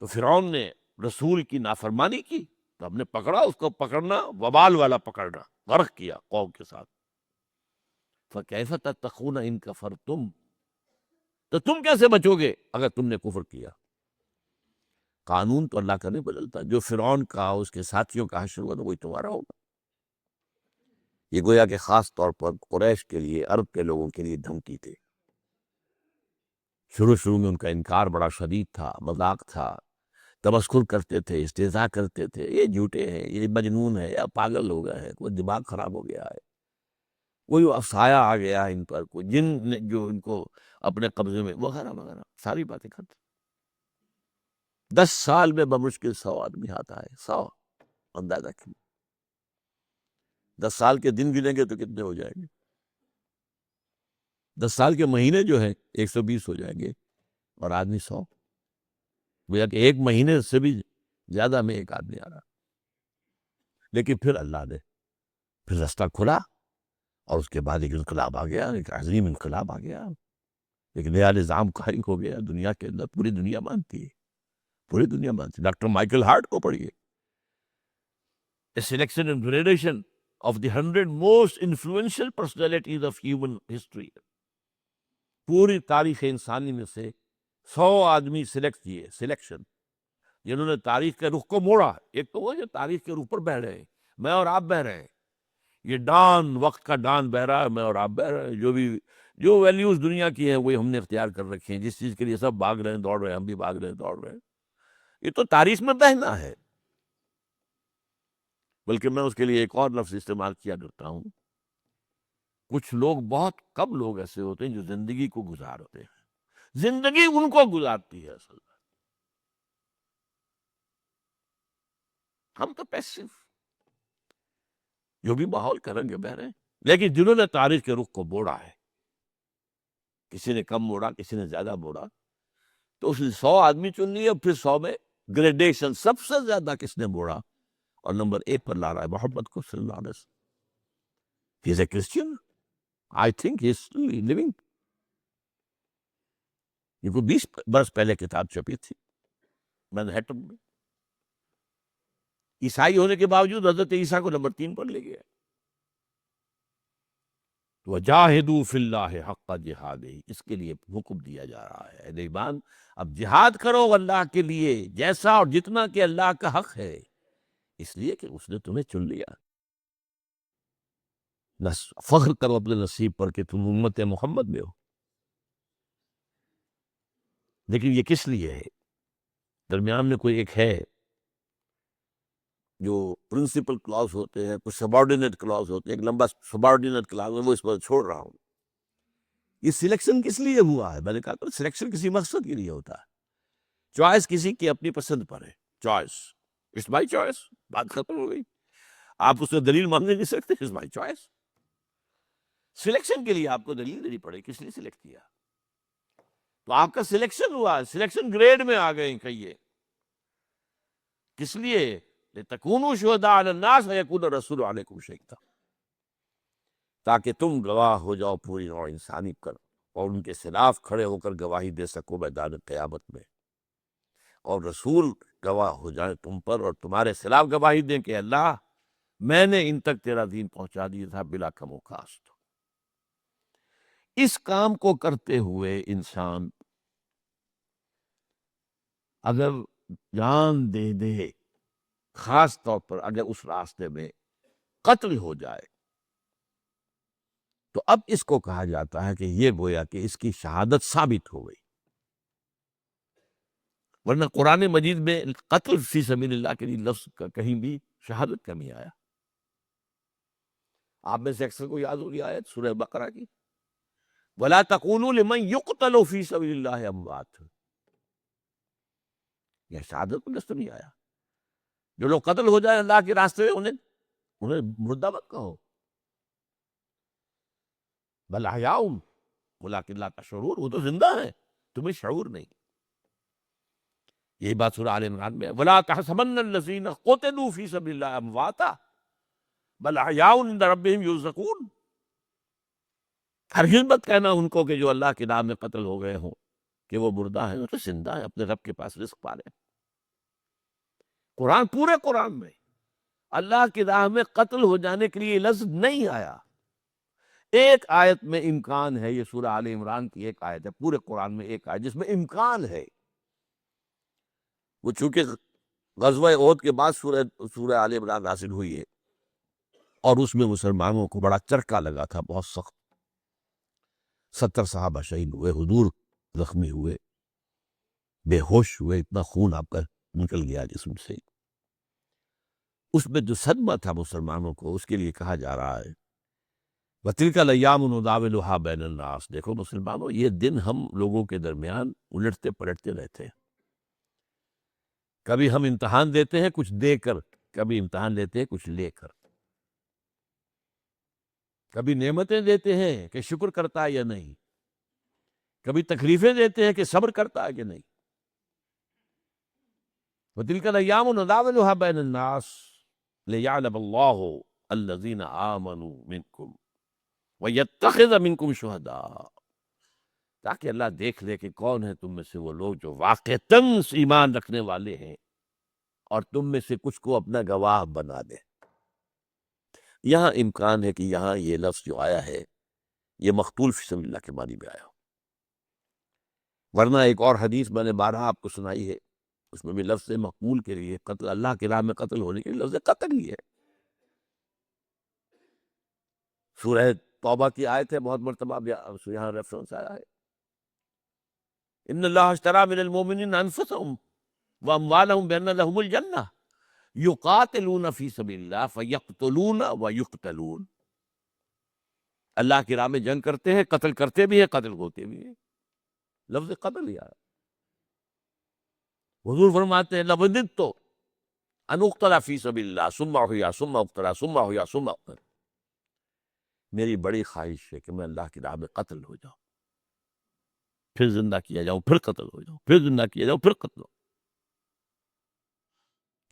تو فرعون نے رسول کی نافرمانی کی تو ہم نے پکڑا اس کو، پکڑنا وبال والا پکڑنا، غرق کیا قوم کے ساتھ. فکیف تتقون ان کفرتم، تو تم کیسے بچو گے اگر تم نے کفر کیا. قانون تو اللہ کا نہیں بدلتا، جو فرعون کا اس کے ساتھیوں کا حشر ہوا تو وہی تمہارا ہوگا. یہ گویا کہ خاص طور پر قریش کے لیے، عرب کے لوگوں کے لیے دھمکی تھی. شروع میں ان کا انکار بڑا شدید تھا، مذاق تھا، تمسخر کرتے تھے، استہزاء کرتے تھے، یہ جھوٹے ہیں، یہ مجنون ہے، یا پاگل ہو گئے ہیں، کوئی دماغ خراب ہو گیا ہے، کوئی افسایہ آ گیا ہے ان پر، کوئی جن نے جو ان کو اپنے قبضے میں، وغیرہ وغیرہ ساری باتیں کرتے. 10 سال میں بمشکل 100 آدمی آتا ہے، 100. اندازہ کیجیے 10 سال کے دن گنیں گے تو کتنے ہو جائیں گے؟ 10 سال کے مہینے جو ہیں 120 ہو جائیں گے، اور آدمی 100. گویا کہ ایک مہینے سے بھی زیادہ میں ایک آدمی آ رہا. لیکن پھر اللہ نے پھر رستہ کھلا، اور اس کے بعد ایک انقلاب آ گیا، ایک عظیم انقلاب آ گیا، ایک نیا نظام قائم ہو گیا دنیا کے اندر. پوری دنیا مانتی ہے، پوری دنیا مانتی ہے. ڈاکٹر مائیکل ہارٹ کو پڑھیے، A selection and gradation of the 100 most influential personalities of human history. پوری تاریخ انسانی میں سے 100 آدمی سلیکٹ کیے، سلیکشن، جنہوں نے تاریخ کے رخ کو موڑا. ایک تو وہ جو تاریخ کے رخ پر بہ رہے ہیں، میں اور آپ بہ رہے ہیں، یہ ڈان، وقت کا ڈان بہ رہا ہے، میں اور آپ بہ رہے ہیں. جو ویلیوز دنیا کی ہیں وہی ہم نے اختیار کر رکھے ہیں، جس چیز کے لیے سب بھاگ رہے ہیں، دوڑ رہے ہیں، ہم بھی بھاگ رہے ہیں، دوڑ رہے ہیں. یہ تو تاریخ میں بہنا ہے. بلکہ میں اس کے لیے ایک اور لفظ استعمال کیا کرتا ہوں. کچھ لوگ، بہت کم لوگ ایسے ہوتے ہیں جو زندگی کو گزارتے ہیں، زندگی ان کو گزارتی ہے. اصل میں ہم تو پیسو، جو بھی ماحول کریں گے بہ رہے ہیں. لیکن جنہوں نے تاریخ کے رخ کو موڑا ہے، کسی نے کم موڑا، کسی نے زیادہ موڑا، تو اس نے 100 آدمی چن لیے، اور پھر 100 میں گریڈیشن. سب سے زیادہ کس نے موڑا اور نمبر 1 پر لا رہا ہے محمد کو صلی اللہ علیہ وسلم. He is a Christian. I think he is still living. یہ کوئی 20 برس پہلے کتاب چھپی تھی مینہٹن میں. عیسائی ہونے کے باوجود حضرت عیسیٰ کو نمبر 3 پر لے گیا. وَجَاهِدُوا فِي اللَّهِ حَقَّ جِهَادِهِ، اس کے لیے حکم دیا جا رہا ہے. اے ایمان، اب جہاد کرو اللہ کے لیے، جیسا اور جتنا کہ اللہ کا حق ہے، اس لیے کہ اس نے تمہیں چن لیا. فخر کرو اپنے نصیب پر کہ تم امت محمد میں ہو. لیکن یہ کس لیے ہے؟ درمیان میں کوئی ایک ہے جو پرنسپل کلاس ہوتے ہیں، کچھ سبارڈینیٹ کلاس ہوتے ہیں. ایک لمبا سبارڈینیٹ کلاس ہے، وہ اس پر چھوڑ رہا ہوں. یہ سلیکشن کس لیے ہوا ہے؟ میں نے کہا کہ سلیکشن کسی مقصد کے لیے ہوتا ہے. چوائس کسی کی اپنی پسند پر ہے. چوائس، اٹس مائی چوائس، بات ختم ہو گئی. آپ اس سے دلیل مانگ نہیں سکتے، اٹس مائی چوائس. سلیکشن کے لیے آپ کو دلیل دینی پڑے کس لیے سلیکٹ کیا. تو آپ کا سلیکشن ہوا، سلیکشن گریڈ میں آ گئے. کہیے کس لیے؟ لِتَكُونُوا شُهَدَاءَ عَلَى النَّاسِ وَيَكُونَ الرَّسُولُ عَلَيْكُمْ شَهِيدًا، تاکہ تم گواہ ہو جاؤ پوری نوع انسانی پر، اور ان کے خلاف کھڑے ہو کر گواہی دے سکو میدان قیامت میں، اور رسول گواہ ہو جائے تم پر اور تمہارے خلاف گواہی دیں کہ اللہ، میں نے ان تک تیرا دین پہنچا دیا تھا بلا کم و کاست. اس کام کو کرتے ہوئے انسان اگر جان دے دے، خاص طور پر اگر اس راستے میں قتل ہو جائے، تو اب اس کو کہا جاتا ہے کہ یہ گویا کہ اس کی شہادت ثابت ہو گئی. ورنہ قرآن مجید میں قتل فی سبیل اللہ کے لیے لفظ کا کہیں بھی شہادت کا نہیں آیا. آپ میں سے اکثر کو یاد ہوگی آیت سورہ بقرہ کی، وَلَا تَقُولُوا لِمَنْ يُقْتَلُ فِي سَبِيلِ اللَّهِ أَمْوَاتٌ. یہ شہادت میں لفظ نہیں آیا. جو لوگ قتل ہو جائیں اللہ کے راستے میں، انہیں مردہ مت کہو. بل احیاء ولکن لا تشعرون، وہ تو زندہ ہے، تمہیں شعور نہیں۔ یہی بات سورہ آل عمران میں ہے، ولا تحسبن الذین قتلوا فی سبیل اللہ امواتا بل احیاء عند ربہم یرزقون۔ ہرگز مت کہنا ان کو کہ جو اللہ کے نام میں قتل ہو گئے ہوں کہ وہ مردہ ہیں، وہ تو زندہ ہیں، اپنے رب کے پاس رزق پا رہے ہیں۔ قرآن، پورے قرآن میں اللہ کی راہ میں قتل ہو جانے کے لیے لفظ نہیں آیا۔ ایک آیت میں امکان ہے، یہ سورہ آل عمران کی ایک آیت ہے، پورے قرآن میں ایک آیت جس میں امکان ہے۔ وہ چونکہ غزوہ احد کے بعد سورہ آل عمران نازل ہوئی ہے، اور اس میں مسلمانوں کو بڑا چرکا لگا تھا، بہت سخت۔ 70 صحابہ شہید ہوئے، حضور زخمی ہوئے، بے ہوش ہوئے، اتنا خون آپ کا نکل گیا جسم سے۔ اس میں جو صدمہ تھا مسلمانوں کو، اس کے لیے کہا جا رہا ہے وَتِلْكَ الْأَيَّامُ نُدَاوِلُهَا بَيْنَ النَّاسِ، دیکھو مسلمانوں، یہ دن ہم لوگوں کے درمیان الٹتے پلٹتے رہتے ہیں۔ کبھی ہم امتحان دیتے ہیں کچھ دے کر، کبھی امتحان لیتے ہیں کچھ لے کر، کبھی نعمتیں دیتے ہیں کہ شکر کرتا ہے یا نہیں، کبھی تکلیفیں دیتے ہیں کہ صبر کرتا ہے کہ نہیں۔ وَتِلْكَ الْأَيَّامُ نُدَاوِلُهَا بَيْنَ النَّاسِ لِيَعْلَمَ اللَّهُ الَّذِينَ آمَنُوا مِنْكُمْ وَيَتَّخِذَ مِنْكُمْ شُهَدَاءَ، تاکہ اللہ دیکھ لے کہ کون ہے تم میں سے وہ لوگ جو واقعتاً ایمان رکھنے والے ہیں، اور تم میں سے کچھ کو اپنا گواہ بنا دے۔ یہاں امکان ہے کہ یہاں یہ لفظ جو آیا ہے یہ مقتول فی سبیل اللہ کے معنی میں آیا ہو، ورنہ ایک اور حدیث میں نے بارہا آپ کو سنائی ہے، اس میں بھی لفظ مقتول کے لیے، قتل اللہ کی راہ میں قتل ہونے کے لیے لفظ قتل ہی ہے۔ سورہ توبہ کی آیت ہے، بہت مرتبہ یہاں ریفرنس آیا ہے، ان اللہ اشتری من المؤمنین انفسهم واموالهم بان لهم الجنہ یقاتلون فی سبیل اللہ فیقتلون ویقتلون، اللہ کی راہ میں جنگ کرتے ہیں، قتل کرتے بھی ہیں، قتل ہوتے بھی ہیں، لفظ قتل ہی آیا۔ حضور فرماتے ہیں لوددت ان اقتل فی سبیل اللہ ثم احیا ثم اقتل ثم احیا ثم اقتل، میری بڑی خواہش ہے کہ میں اللہ کی راہ میں قتل ہو جاؤں، پھر زندہ کیا جاؤں، پھر قتل ہو جاؤں، پھر زندہ کیا جاؤں، پھر قتل ہو۔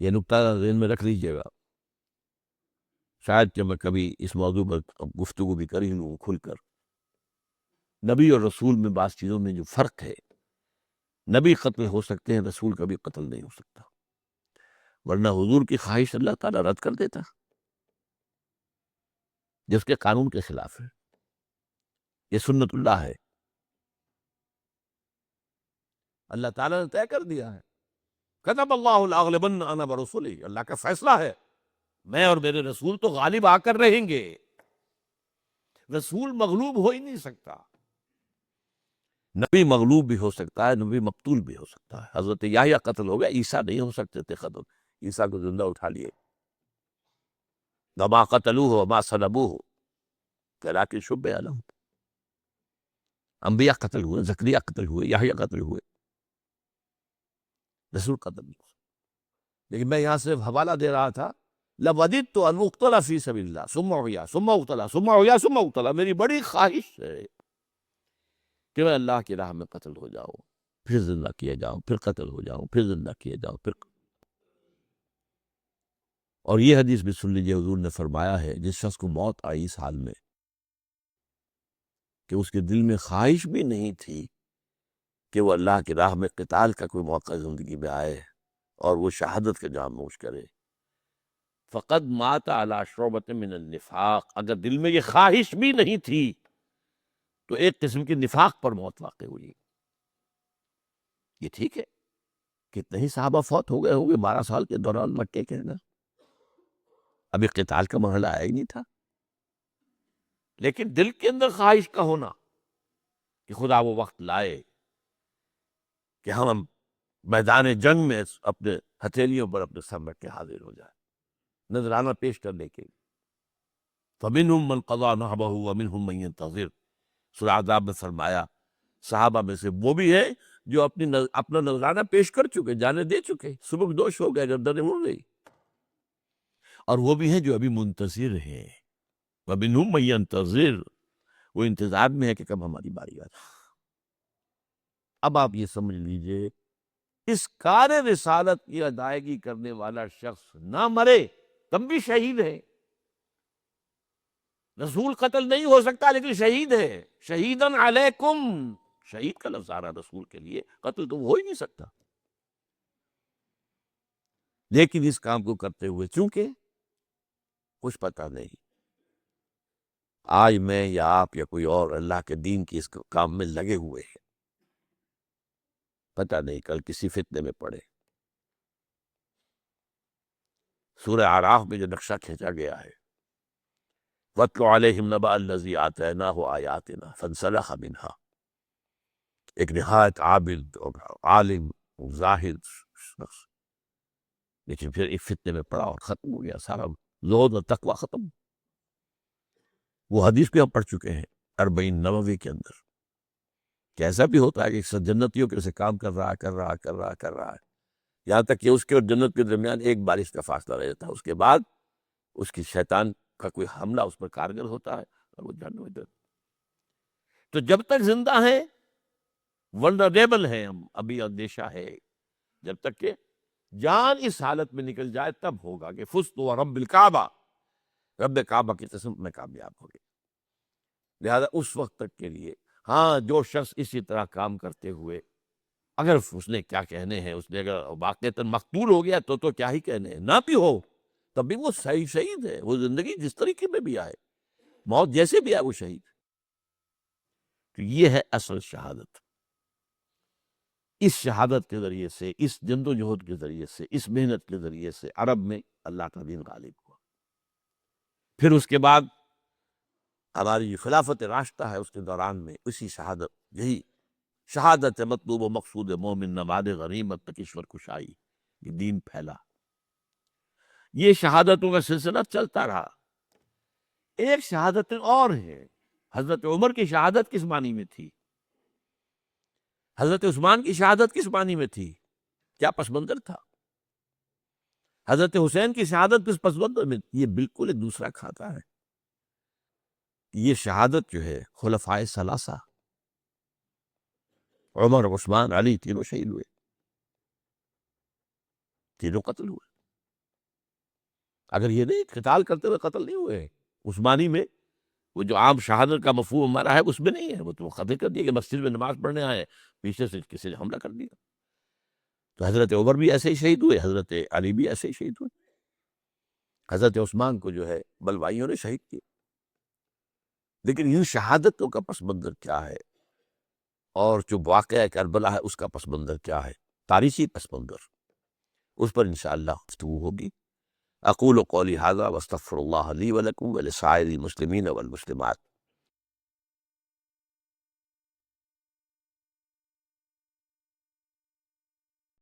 یہ نکتہ ذہن میں رکھ لیجئے گا، شاید کہ میں کبھی اس موضوع پر گفتگو بھی کر ہی لوں کھل کر۔ نبی اور رسول میں بعض چیزوں میں جو فرق ہے، نبی قتل ہو سکتے ہیں، رسول کبھی قتل نہیں ہو سکتا، ورنہ حضور کی خواہش اللہ تعالیٰ رد کر دیتا جس کے قانون کے خلاف ہے۔ یہ سنت اللہ ہے، اللہ تعالیٰ نے طے کر دیا ہے، کتب اللہ لاغلبن انا ورسلی، اللہ کا فیصلہ ہے میں اور میرے رسول تو غالب آ کر رہیں گے، رسول مغلوب ہو ہی نہیں سکتا۔ نبی مغلوب بھی ہو سکتا ہے، نبی مقتول بھی ہو سکتا ہے۔ حضرت یحییٰ قتل ہو گیا، عیسیٰ نہیں ہو سکتے تھے قتل، عیسیٰ کو زندہ اٹھا لیے۔ وما قتلوہ وما صلبوہ ولکن شبہ لہم، انبیاء قتل ہوئے، زکریا قتل ہوئے، یحییٰ قتل ہوئے، رسول قتل نہیں ہوئے۔ لیکن میں یہاں صرف حوالہ دے رہا تھا، لوددت ان اقتل فی سبیل اللہ ثم احیا ثم اقتل ثم احیا ثم اقتل، میری بڑی خواہش ہے کہ میں اللہ کی راہ میں قتل ہو جاؤں، پھر زندہ کیا جاؤں، پھر قتل ہو جاؤں، پھر زندہ کیا جاؤں، پھر۔ اور یہ حدیث بھی سن لیجیے، حضور نے فرمایا ہے جس شخص کو موت آئی اس حال میں کہ اس کے دل میں خواہش بھی نہیں تھی کہ وہ اللہ کی راہ میں قتال کا کوئی موقع زندگی میں آئے اور وہ شہادت کا جام نوش کرے، فقد مات علی شعبۃ من النفاق، اگر دل میں یہ خواہش بھی نہیں تھی تو ایک قسم کی نفاق پر موت واقع ہوئی۔ یہ ٹھیک ہے، کتنے ہی صحابہ فوت ہو گئے ہوں گے 12 سال کے دوران مکے کے اندر، ابھی قتال کا مرحلہ آیا ہی نہیں تھا، لیکن دل کے اندر خواہش کا ہونا کہ خدا وہ وقت لائے کہ ہم میدان جنگ میں اپنے ہتھیلیوں پر اپنے سر رکھ کے حاضر ہو جائے، نذرانہ پیش کرنے کے۔ فَمِنْهُمْ مَنْ قَضَى نَحْبَهُ وَمِنْهُمْ مَنْ يَنْتَظِرُ، سورہ احزاب میں فرمایا صحابہ میں سے وہ بھی ہے جو اپنا نذرانہ پیش کر چکے، جانے دے چکے، سبک دوش ہو گئے، گردنیں اڑ گئی، اور وہ بھی ہیں جو ابھی منتظر ہیں۔ وَمِنْهُمْ مَنْ يَنْتَظِرُ وہ انتظار میں ہے کہ کب ہماری باری آ جائے۔ اب آپ یہ سمجھ لیجئے اس کار رسالت کی ادائیگی کرنے والا شخص نہ مرے تب بھی شہید ہے۔ رسول قتل نہیں ہو سکتا لیکن شہید ہے۔ شہیدن علیکم، شہید کا لفظ آ رہا رسول کے لیے، قتل تو ہو ہی نہیں سکتا۔ لیکن اس کام کو کرتے ہوئے چونکہ کچھ پتہ نہیں آج میں یا آپ یا کوئی اور اللہ کے دین کی اس کام میں لگے ہوئے ہیں، پتہ نہیں کل کسی فتنے میں پڑے۔ سورہ اعراف میں جو نقشہ کھینچا گیا ہے، وَاتْلُ عَلَيْهِمْ نَبَأَ الَّذِي آتَيْنَاهُ آيَاتِنَا فَانْسَلَخَ مِنْهَا، ایک نہایت عابد اور عالم اور زاہد شخص، لیکن پھر ایک فتنے میں پڑا اور ختم ہو گیا، سارا زہد اور تقوی ختم۔ وہ حدیث بھی ہم پڑھ چکے ہیں 40 نووی کے اندر، کہ ایسا بھی ہوتا ہے کہ جنتیوں کے اسے کام کر رہا ہے یہاں تک کہ اس کے اور جنت کے درمیان ایک بارش کا فاصلہ رہ جاتا ہے، اس کے بعد اس کی شیطان کا کوئی حملہ اس پر کارگر ہوتا ہے اور وہ جہنم میں جاتا ہے۔ تو جب تک زندہ ہیں ولنریبل ہیں ہم، ابھی اندیشہ ہے، جب تک کہ جان اس حالت میں نکل جائے تب ہوگا کہ فزت ورب الکعبہ، رب کعبہ کی قسم میں کامیاب ہو گئے۔ لہذا اس وقت تک کے لیے ہاں جو شخص اسی طرح کام کرتے ہوئے اگر اس نے کیا کہنے ہیں، اس نے اگر واقعتاً مقتول ہو گیا تو کیا ہی کہنے ہیں، نہ بھی ہو تب بھی وہ شہید ہے، وہ زندگی جس طریقے میں بھی آئے، موت جیسے بھی آئے وہ شہید۔ تو یہ ہے اصل شہادت۔ اس شہادت کے ذریعے سے، اس جد و جہد کے ذریعے سے، اس محنت کے ذریعے سے عرب میں اللہ کا دین غالب ہوا۔ پھر اس کے بعد ہماری جو خلافت راشدہ ہے اس کے دوران میں اسی شہادت، یہی شہادت مطلوب و مقصود مومن نماد غنیمت تک ایشور کشائی، یہ دین پھیلا۔ یہ شہادتوں کا سلسلہ چلتا رہا۔ ایک شہادت اور ہے، حضرت عمر کی شہادت کس معنی میں تھی؟ حضرت عثمان کی شہادت کس معنی میں تھی؟ کیا پس منظر تھا؟ حضرت حسین کی شہادت کس پس منظر میں؟ یہ بالکل ایک دوسرا کھاتا ہے۔ یہ شہادت جو ہے خلفائے ثلاثہ عمر، عثمان، علی، تینوں شہید ہوئے، تینوں قتل ہوئے۔ اگر یہ نہیں قتال کرتے ہوئے قتل نہیں ہوئے، عثمانی میں وہ جو عام شہادت کا مفہوم ہمارا ہے اس میں نہیں ہے، وہ تو قتل کر دیا کہ مسجد میں نماز پڑھنے آئے، پیچھے سے کسی نے حملہ کر دیا۔ تو حضرت عمر بھی ایسے ہی شہید ہوئے، حضرت علی بھی ایسے ہی شہید ہوئے، حضرت عثمان کو جو ہے بلوائیوں نے شہید کیا۔ لیکن ان شہادتوں کا پس منظر کیا ہے، اور جو واقعہ کربلا ہے اس کا پس منظر کیا ہے، تاریخی پس منظر، اس پر انشاءاللہ گفتگو ہوگی۔ اقول قولی ھذا واستغفر اللہ لی ولکم ولسائر المسلمین والمسلمات۔